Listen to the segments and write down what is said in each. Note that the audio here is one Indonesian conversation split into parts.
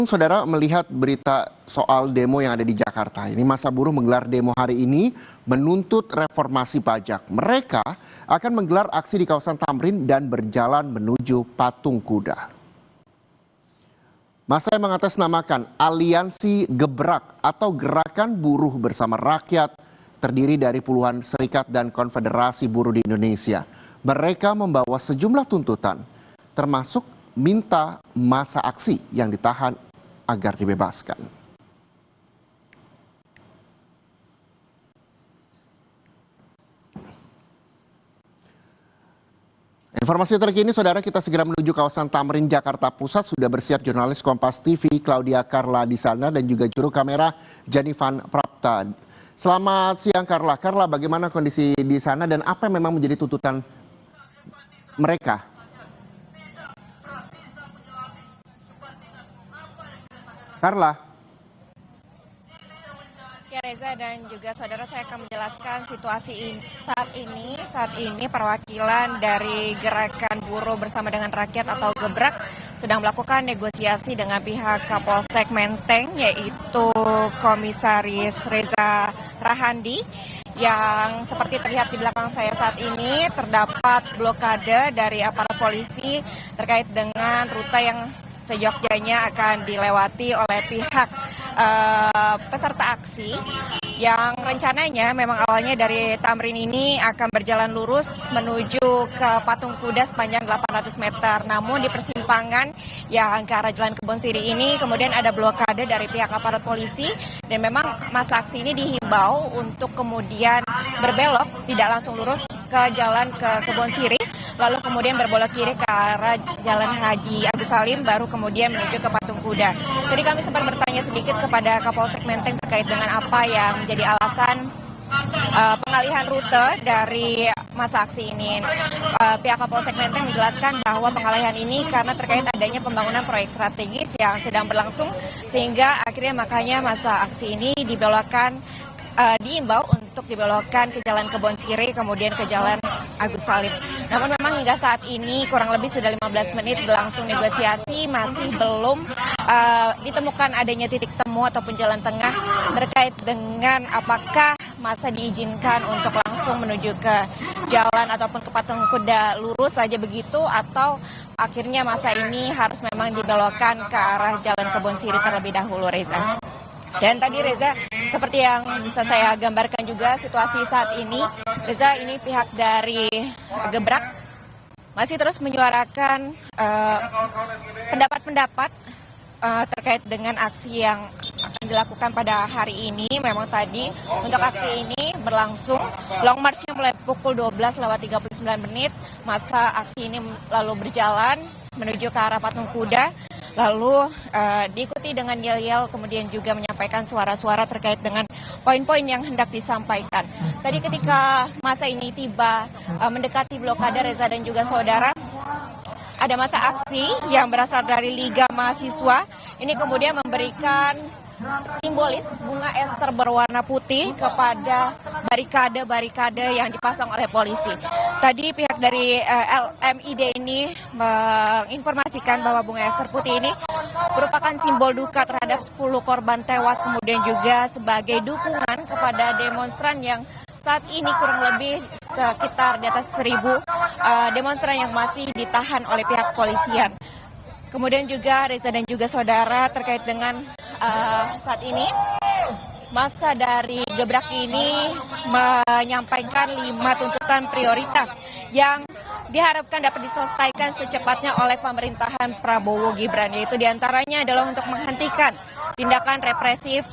Saudara melihat berita soal demo yang ada di Jakarta. Ini massa buruh menggelar demo hari ini menuntut reformasi pajak. Mereka akan menggelar aksi di kawasan Tamrin dan berjalan menuju Patung Kuda. Massa yang mengatasnamakan Aliansi Gebrak atau Gerakan Buruh Bersama Rakyat terdiri dari puluhan serikat dan konfederasi buruh di Indonesia. Mereka membawa sejumlah tuntutan, termasuk minta masa aksi yang ditahan agar dibebaskan. Informasi terkini, saudara, kita segera menuju kawasan Tamrin, Jakarta Pusat. Sudah bersiap jurnalis Kompas TV Claudia Carla di sana dan juga juru kamera Janivan Prapta. Selamat siang, Carla. Carla, bagaimana kondisi di sana dan apa yang memang menjadi tuntutan mereka? Carla. Ya, Reza dan juga saudara, saya akan menjelaskan situasi saat ini perwakilan dari Gerakan Buruh Bersama dengan Rakyat atau Gebrak sedang melakukan negosiasi dengan pihak Kapolsek Menteng, yaitu Komisaris Reza Rahandi, yang seperti terlihat di belakang saya saat ini terdapat blokade dari aparat polisi terkait dengan rute yang seyogyanya akan dilewati oleh pihak peserta aksi yang rencananya memang awalnya dari Tamrin ini akan berjalan lurus menuju ke Patung Kuda sepanjang 800 meter. Namun di persimpangan yang ke arah Jalan Kebon Siri ini kemudian ada blokade dari pihak aparat polisi dan memang masa aksi ini dihimbau untuk kemudian berbelok, tidak langsung lurus ke Jalan ke Kebon Siri, lalu kemudian berbelok kiri ke arah Jalan Haji Agus Salim, baru kemudian menuju ke Patung Kuda. Tadi kami sempat bertanya sedikit kepada Kapolsek Menteng terkait dengan apa yang menjadi alasan pengalihan rute dari masa aksi ini. Pihak Kapolsek Menteng menjelaskan bahwa pengalihan ini karena terkait adanya pembangunan proyek strategis yang sedang berlangsung, sehingga akhirnya makanya masa aksi ini dibelokkan, diimbau untuk dibelokkan ke Jalan Kebon Siri kemudian ke Jalan Agus Salim. Namun memang hingga saat ini kurang lebih sudah 15 menit berlangsung negosiasi, masih belum ditemukan adanya titik temu ataupun jalan tengah terkait dengan apakah masa diizinkan untuk langsung menuju ke jalan ataupun ke Patung Kuda lurus saja begitu, atau akhirnya masa ini harus memang dibelokkan ke arah Jalan Kebon Siri terlebih dahulu, Reza. Dan tadi, Reza, seperti yang bisa saya gambarkan juga situasi saat ini, Reza, ini pihak dari Gebrak masih terus menyuarakan pendapat-pendapat terkait dengan aksi yang akan dilakukan pada hari ini. Memang tadi untuk aksi ini berlangsung long march-nya mulai pukul 12:39, masa aksi ini lalu berjalan menuju ke arah Patung Kuda, lalu diikuti dengan yel-yel, kemudian juga menyampaikan suara-suara terkait dengan poin-poin yang hendak disampaikan. Tadi ketika masa ini tiba mendekati blokade, Reza dan juga saudara, ada masa aksi yang berasal dari Liga Mahasiswa. Ini kemudian memberikan simbolis bunga ester berwarna putih kepada barikade-barikade yang dipasang oleh polisi. Tadi pihak dari LMID ini menginformasikan bahwa bunga ester putih ini merupakan simbol duka terhadap 10 korban tewas, kemudian juga sebagai dukungan kepada demonstran yang saat ini kurang lebih sekitar di atas 1.000 demonstran yang masih ditahan oleh pihak kepolisian. Kemudian juga Reza dan juga saudara, terkait dengan saat ini masa dari Gebrak ini menyampaikan 5 tuntutan prioritas yang diharapkan dapat diselesaikan secepatnya oleh pemerintahan Prabowo Gibran, yaitu diantaranya adalah untuk menghentikan tindakan represif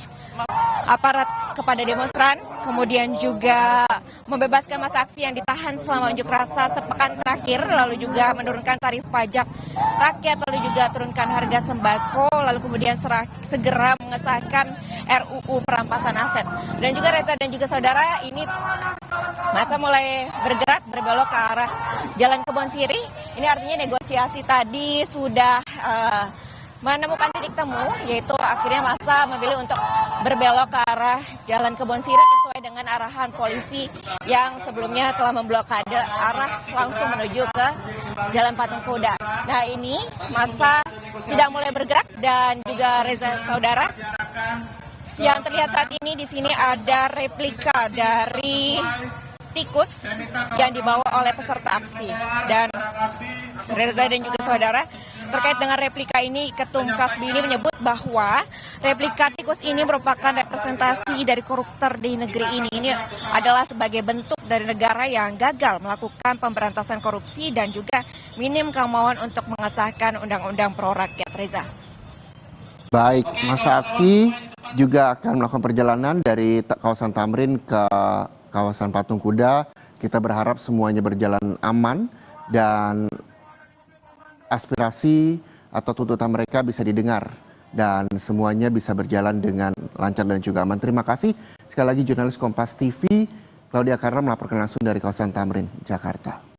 aparat kepada demonstran, kemudian juga membebaskan masa aksi yang ditahan selama unjuk rasa sepekan terakhir, lalu juga menurunkan tarif pajak rakyat, lalu juga turunkan harga sembako, lalu kemudian segera mengesahkan RUU perampasan aset. Dan juga Reza dan juga saudara, ini masa mulai bergerak berbelok ke arah Jalan Kebon Siri. Ini artinya negosiasi tadi sudah menemukan titik temu, yaitu akhirnya masa memilih untuk berbelok ke arah Jalan Kebon Siri sesuai dengan arahan polisi yang sebelumnya telah memblokade arah langsung menuju ke Jalan Patung Kuda. Nah, ini masa sudah mulai bergerak dan juga juga Reza saudara, yang terlihat saat ini di sini ada replika dari tikus yang dibawa oleh peserta aksi. Dan Reza dan juga saudara, terkait dengan replika ini, Ketum Kasbi ini menyebut bahwa replika tikus ini merupakan representasi dari koruptor di negeri ini. Ini adalah sebagai bentuk dari negara yang gagal melakukan pemberantasan korupsi dan juga minim kemauan untuk mengesahkan undang-undang pro rakyat. Reza. Baik, masa aksi juga akan melakukan perjalanan dari kawasan Tamrin ke kawasan Patung Kuda. Kita berharap semuanya berjalan aman dan aspirasi atau tuntutan mereka bisa didengar dan semuanya bisa berjalan dengan lancar dan juga aman. Terima kasih sekali lagi jurnalis Kompas TV Claudia Karna melaporkan langsung dari kawasan Tamrin, Jakarta.